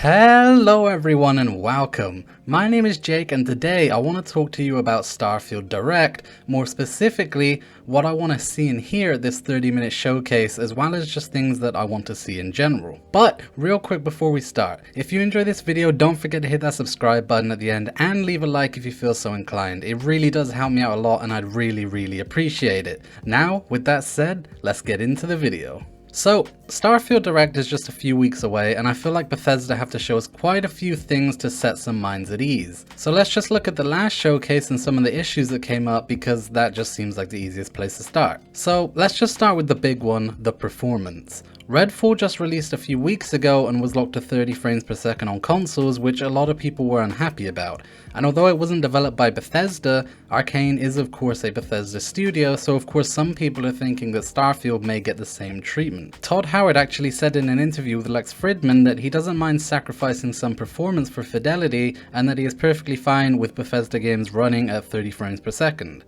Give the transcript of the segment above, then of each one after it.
Hello everyone and welcome. My name is Jake and today I want to talk to you about Starfield Direct, more specifically what I want to see and hear at this 30-minute showcase, as well as just things that I want to see in general. But real quick before we start, if you enjoy this video, don't forget to hit that subscribe button at the end and leave a like if you feel so inclined. It really does help me out a lot and I'd really appreciate it. Now, with that said, let's get into the video. So, Starfield Direct is just a few weeks away, and I feel like Bethesda have to show us quite a few things to set some minds at ease. So let's just look at the last showcase and some of the issues that came up, because that just seems like the easiest place to start. So let's just start with the big one, the performance. Redfall just released a few weeks ago and was locked to 30 frames per second on consoles, which a lot of people were unhappy about. And although it wasn't developed by Bethesda, Arcane is of course a Bethesda studio, so of course some people are thinking that Starfield may get the same treatment. Todd Howard actually said in an interview with Lex Fridman that he doesn't mind sacrificing some performance for fidelity, and that he is perfectly fine with Bethesda games running at 30 frames per second.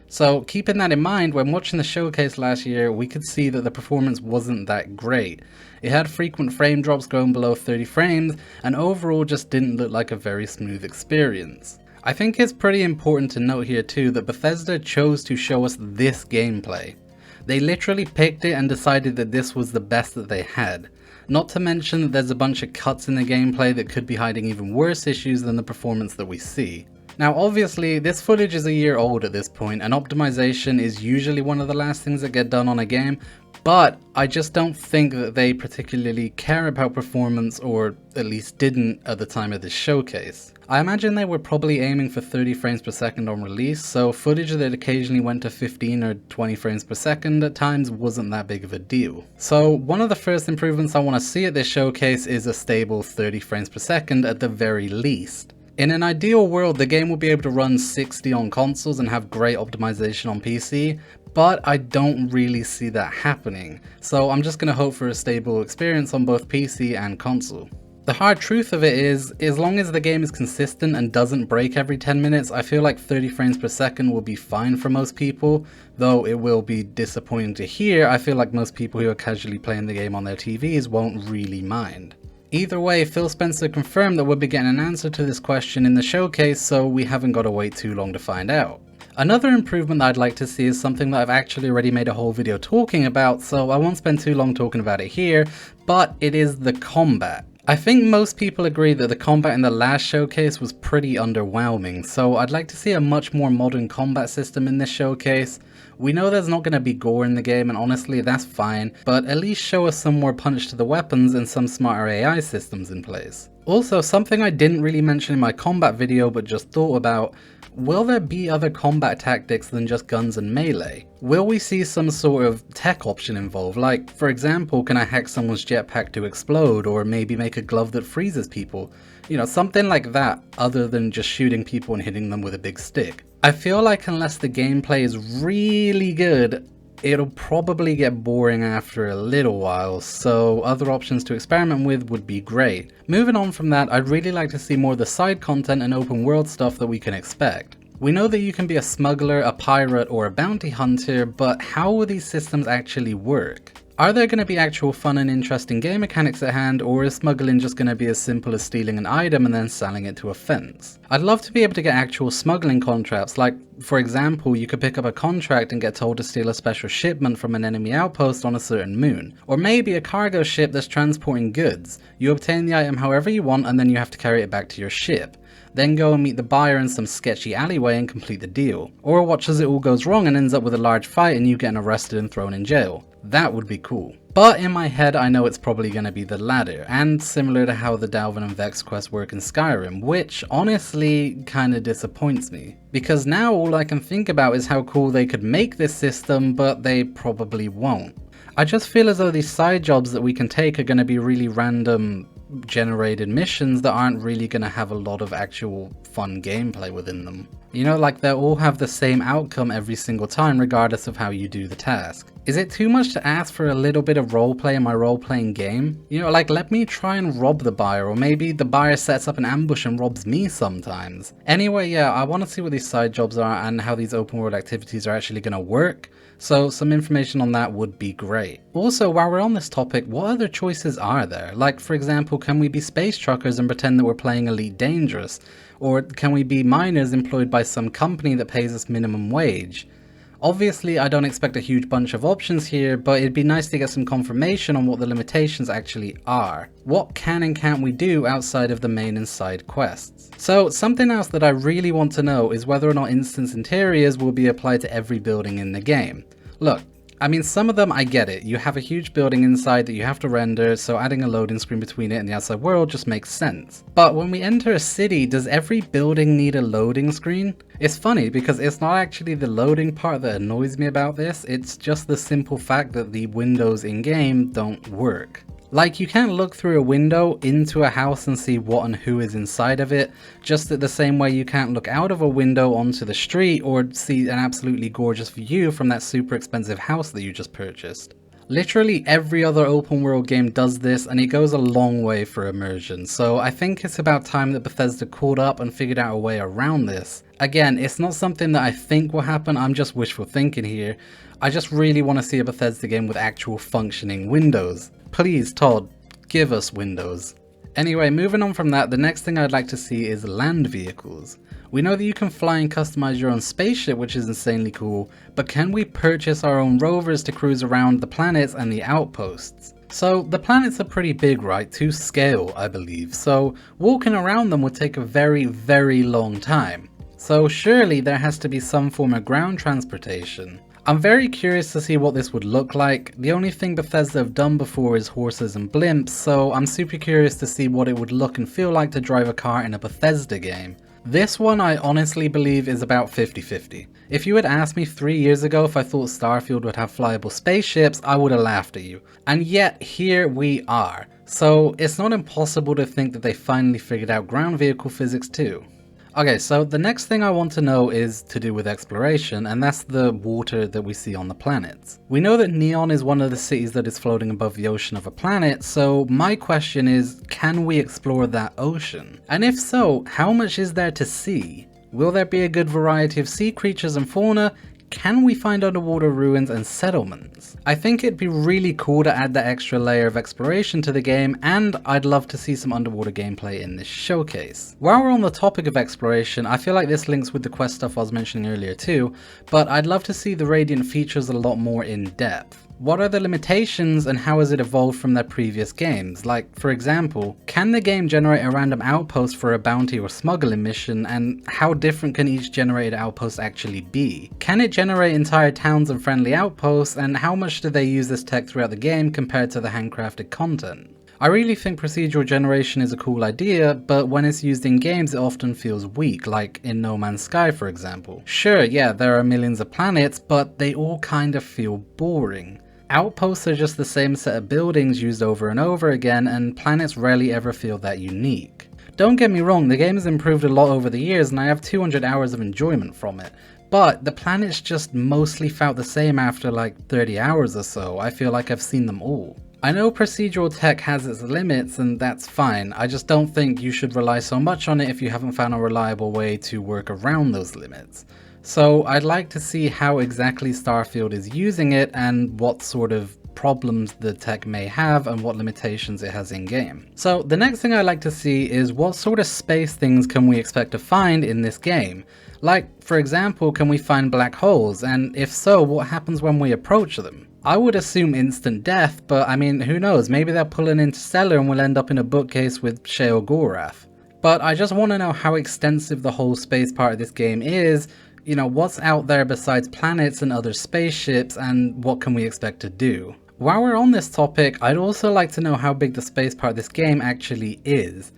So keeping that in mind, when watching the showcase last year, we could see that the performance wasn't that great. It had frequent frame drops going below 30 frames, and overall just didn't look like a very smooth experience. I think it's pretty important to note here too that Bethesda chose to show us this gameplay. They literally picked it and decided that this was the best that they had. Not to mention that there's a bunch of cuts in the gameplay that could be hiding even worse issues than the performance that we see. Now obviously, this footage is a year old at this point, and optimization is usually one of the last things that get done on a game, but I just don't think that they particularly care about performance, or at least didn't at the time of this showcase. I imagine they were probably aiming for 30 frames per second on release, so footage that occasionally went to 15 or 20 frames per second at times wasn't that big of a deal. So one of the first improvements I want to see at this showcase is a stable 30 frames per second at the very least. In an ideal world, the game will be able to run 60 on consoles and have great optimization on PC, but I don't really see that happening, so I'm just going to hope for a stable experience on both PC and console. The hard truth of it is, as long as the game is consistent and doesn't break every 10 minutes, I feel like 30 frames per second will be fine for most people, though it will be disappointing to hear. I feel like most people who are casually playing the game on their TVs won't really mind. Either way, Phil Spencer confirmed that we'll be getting an answer to this question in the showcase, so we haven't got to wait too long to find out. Another improvement that I'd like to see is something that I've actually already made a whole video talking about, so I won't spend too long talking about it here, but it is the combat. I think most people agree that the combat in the last showcase was pretty underwhelming, so I'd like to see a much more modern combat system in this showcase. We know there's not going to be gore in the game, and honestly that's fine, but at least show us some more punch to the weapons and some smarter AI systems in place. Also, something I didn't really mention in my combat video but just thought about, will there be other combat tactics than just guns and melee? Will we see some sort of tech option involved, like for example, can I hack someone's jetpack to explode, or maybe make a glove that freezes people? You know, something like that other than just shooting people and hitting them with a big stick. I feel like unless the gameplay is really good, it'll probably get boring after a little while, so other options to experiment with would be great. Moving on from that, I'd really like to see more of the side content and open world stuff that we can expect. We know that you can be a smuggler, a pirate, or a bounty hunter, but how will these systems actually work? Are there going to be actual fun and interesting game mechanics at hand, or is smuggling just going to be as simple as stealing an item and then selling it to a fence? I'd love to be able to get actual smuggling contracts, like for example, you could pick up a contract and get told to steal a special shipment from an enemy outpost on a certain moon. Or maybe a cargo ship that's transporting goods. You obtain the item however you want and then you have to carry it back to your ship. Then go and meet the buyer in some sketchy alleyway and complete the deal. Or watch as it all goes wrong and ends up with a large fight and you getting arrested and thrown in jail. That would be cool. But in my head I know it's probably going to be the latter, and similar to how the Dalvin and Vex quests work in Skyrim, which honestly kinda disappoints me. Because now all I can think about is how cool they could make this system, but they probably won't. I just feel as though these side jobs that we can take are going to be really random generated missions that aren't really going to have a lot of actual fun gameplay within them. You know, like they'll all have the same outcome every single time regardless of how you do the task. Is it too much to ask for a little bit of roleplay in my role-playing game? You know, like let me try and rob the buyer, or maybe the buyer sets up an ambush and robs me sometimes. Anyway, yeah, I want to see what these side jobs are and how these open world activities are actually going to work. so some information on that would be great. Also, while we're on this topic, what other choices are there? Like, for example, can we be space truckers and pretend that we're playing Elite Dangerous? Or can we be miners employed by some company that pays us minimum wage? Obviously, I don't expect a huge bunch of options here, but it'd be nice to get some confirmation on what the limitations actually are. What can and can't we do outside of the main and side quests? So, something else that I really want to know is whether or not instance interiors will be applied to every building in the game. Look, I mean, some of them I get it. You have a huge building inside that you have to render, so adding a loading screen between it and the outside world just makes sense. But when we enter a city, does every building need a loading screen? It's funny because it's not actually the loading part that annoys me about this, it's just the simple fact that the windows in-game don't work. Like, you can't look through a window into a house and see what and who is inside of it, just the same way you can't look out of a window onto the street or see an absolutely gorgeous view from that super expensive house that you just purchased. Literally every other open world game does this, and it goes a long way for immersion, so I think it's about time that Bethesda caught up and figured out a way around this. Again, it's not something that I think will happen, I'm just wishful thinking here. I just really want to see a Bethesda game with actual functioning windows. Please, Todd, give us windows. Anyway, moving on from that, the next thing I'd like to see is land vehicles. We know that you can fly and customize your own spaceship, which is insanely cool, but can we purchase our own rovers to cruise around the planets and the outposts? So the planets are pretty big, right, to scale, I believe, so walking around them would take a very, very long time. So surely there has to be some form of ground transportation. I'm very curious to see what this would look like. The only thing Bethesda have done before is horses and blimps, so I'm super curious to see what it would look and feel like to drive a car in a Bethesda game. This one I honestly believe is about 50-50. If you had asked me 3 years ago if I thought Starfield would have flyable spaceships, I would have laughed at you. And yet, here we are. So it's not impossible to think that they finally figured out ground vehicle physics too. Okay, so the next thing I want to know is to do with exploration, and that's the water that we see on the planets. We know that Neon is one of the cities that is floating above the ocean of a planet, so my question is, can we explore that ocean? And if so, how much is there to see? Will there be a good variety of sea creatures and fauna? Can we find underwater ruins and settlements? I think it'd be really cool to add that extra layer of exploration to the game, and I'd love to see some underwater gameplay in this showcase. While we're on the topic of exploration, I feel like this links with the quest stuff I was mentioning earlier too, but I'd love to see the Radiant features a lot more in depth. What are the limitations and how has it evolved from their previous games? Like, for example, can the game generate a random outpost for a bounty or smuggling mission, and how different can each generated outpost actually be? Can it generate entire towns and friendly outposts, and how much do they use this tech throughout the game compared to the handcrafted content? I really think procedural generation is a cool idea, but when it's used in games it often feels weak, like in No Man's Sky for example. Sure, yeah, there are millions of planets, but they all kind of feel boring. Outposts are just the same set of buildings used over and over again, and planets rarely ever feel that unique. Don't get me wrong, the game has improved a lot over the years and I have 200 hours of enjoyment from it, but the planets just mostly felt the same after like 30 hours or so. I feel like I've seen them all. I know procedural tech has its limits and that's fine, I just don't think you should rely so much on it if you haven't found a reliable way to work around those limits. So I'd like to see how exactly Starfield is using it and what sort of problems the tech may have and what limitations it has in game. So the next thing I'd like to see is what sort of space things can we expect to find in this game? Like, for example, can we find black holes, and if so, what happens when we approach them? I would assume instant death, but I mean, who knows, maybe they'll pull an Interstellar and we'll end up in a bookcase with Sheol Gorath. But I just want to know how extensive the whole space part of this game is. You know, what's out there besides planets and other spaceships, and what can we expect to do? While we're on this topic, I'd also like to know how big the space part of this game actually is.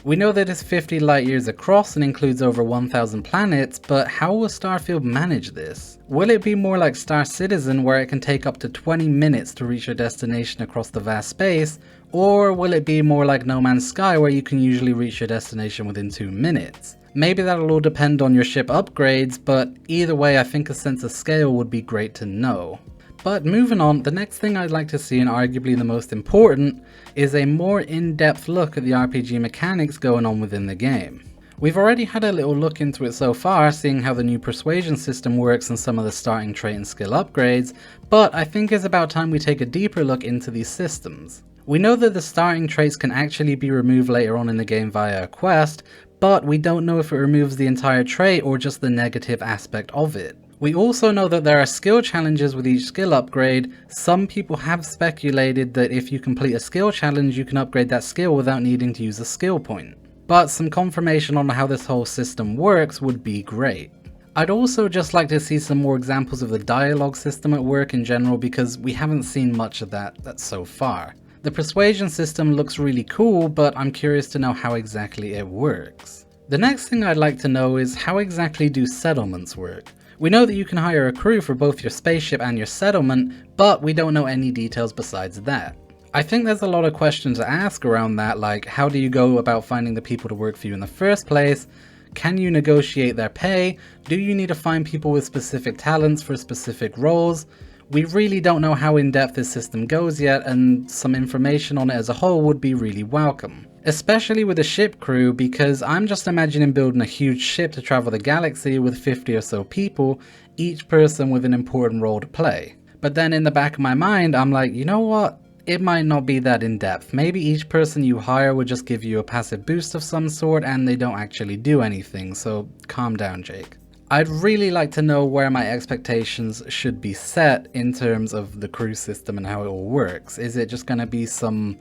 We know that it's 50 light years across and includes over 1,000 planets, but how will Starfield manage this? Will it be more like Star Citizen where it can take up to 20 minutes to reach your destination across the vast space, or will it be more like No Man's Sky where you can usually reach your destination within 2 minutes? Maybe that'll all depend on your ship upgrades, but either way I think a sense of scale would be great to know. But moving on, the next thing I'd like to see, and arguably the most important, is a more in-depth look at the RPG mechanics going on within the game. We've already had a little look into it so far, seeing how the new persuasion system works and some of the starting trait and skill upgrades, but I think it's about time we take a deeper look into these systems. We know that the starting traits can actually be removed later on in the game via a quest, but we don't know if it removes the entire trait or just the negative aspect of it. We also know that there are skill challenges with each skill upgrade. Some people have speculated that if you complete a skill challenge you can upgrade that skill without needing to use a skill point. But some confirmation on how this whole system works would be great. I'd also just like to see some more examples of the dialogue system at work in general, because we haven't seen much of that so far. The persuasion system looks really cool, but I'm curious to know how exactly it works. The next thing I'd like to know is how exactly do settlements work? We know that you can hire a crew for both your spaceship and your settlement, but we don't know any details besides that. I think there's a lot of questions to ask around that, like how do you go about finding the people to work for you in the first place? Can you negotiate their pay? Do you need to find people with specific talents for specific roles? We really don't know how in-depth this system goes yet, and some information on it as a whole would be really welcome. Especially with a ship crew, because I'm just imagining building a huge ship to travel the galaxy with 50 or so people, each person with an important role to play. But then in the back of my mind, I'm like, you know what? It might not be that in-depth. Maybe each person you hire would just give you a passive boost of some sort and they don't actually do anything, so calm down, Jake. I'd really like to know where my expectations should be set in terms of the crew system and how it all works. Is it just going to be some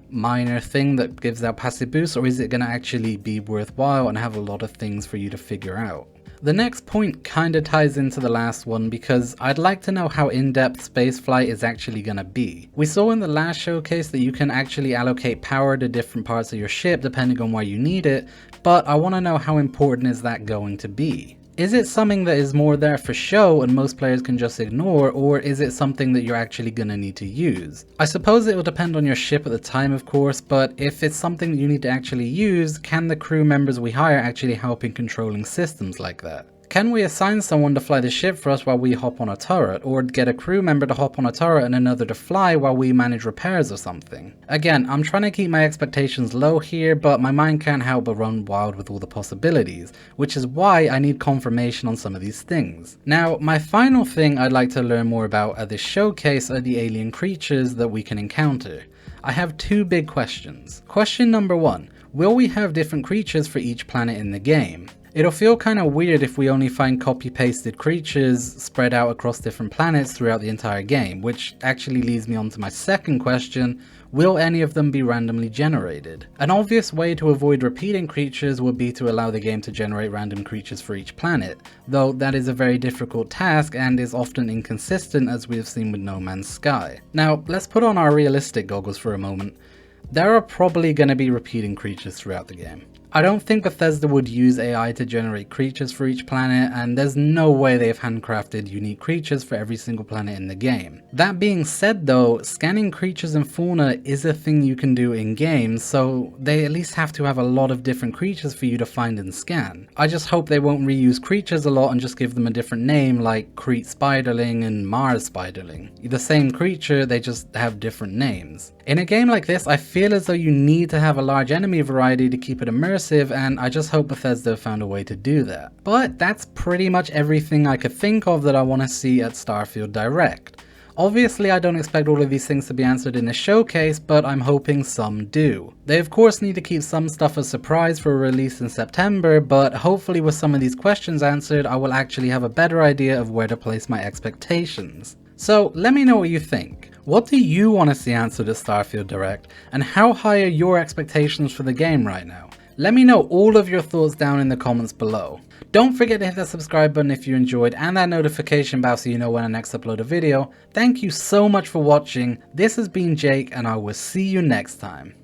minor thing that gives out passive boosts, or is it going to actually be worthwhile and have a lot of things for you to figure out? The next point kind of ties into the last one, because I'd like to know how in-depth spaceflight is actually going to be. We saw in the last showcase that you can actually allocate power to different parts of your ship depending on where you need it, but I want to know how important is that going to be? Is it something that is more there for show and most players can just ignore, or is it something that you're actually going to need to use? I suppose it will depend on your ship at the time, of course, but if it's something that you need to actually use, can the crew members we hire actually help in controlling systems like that? Can we assign someone to fly the ship for us while we hop on a turret, or get a crew member to hop on a turret and another to fly while we manage repairs or something? Again, I'm trying to keep my expectations low here, but my mind can't help but run wild with all the possibilities, which is why I need confirmation on some of these things. Now, my final thing I'd like to learn more about at this showcase are the alien creatures that we can encounter. I have two big questions. Question number one, will we have different creatures for each planet in the game? It'll feel kind of weird if we only find copy-pasted creatures spread out across different planets throughout the entire game, which actually leads me on to my second question, will any of them be randomly generated? An obvious way to avoid repeating creatures would be to allow the game to generate random creatures for each planet, though that is a very difficult task and is often inconsistent, as we have seen with No Man's Sky. Now, let's put on our realistic goggles for a moment. There are probably going to be repeating creatures throughout the game. I don't think Bethesda would use AI to generate creatures for each planet, and there's no way they've handcrafted unique creatures for every single planet in the game. That being said though, scanning creatures and fauna is a thing you can do in game, so they at least have to have a lot of different creatures for you to find and scan. I just hope they won't reuse creatures a lot and just give them a different name like Crete Spiderling and Mars Spiderling. The same creature, they just have different names. In a game like this, I feel as though you need to have a large enemy variety to keep it immersive, and I just hope Bethesda found a way to do that. But that's pretty much everything I could think of that I want to see at Starfield Direct. Obviously I don't expect all of these things to be answered in the showcase, but I'm hoping some do. They of course need to keep some stuff a surprise for a release in September, but hopefully with some of these questions answered, I will actually have a better idea of where to place my expectations. So let me know what you think. What do you want to see answered at Starfield Direct, and how high are your expectations for the game right now? Let me know all of your thoughts down in the comments below. Don't forget to hit that subscribe button if you enjoyed, and that notification bell so you know when I next upload a video. Thank you so much for watching. This has been Jake, and I will see you next time.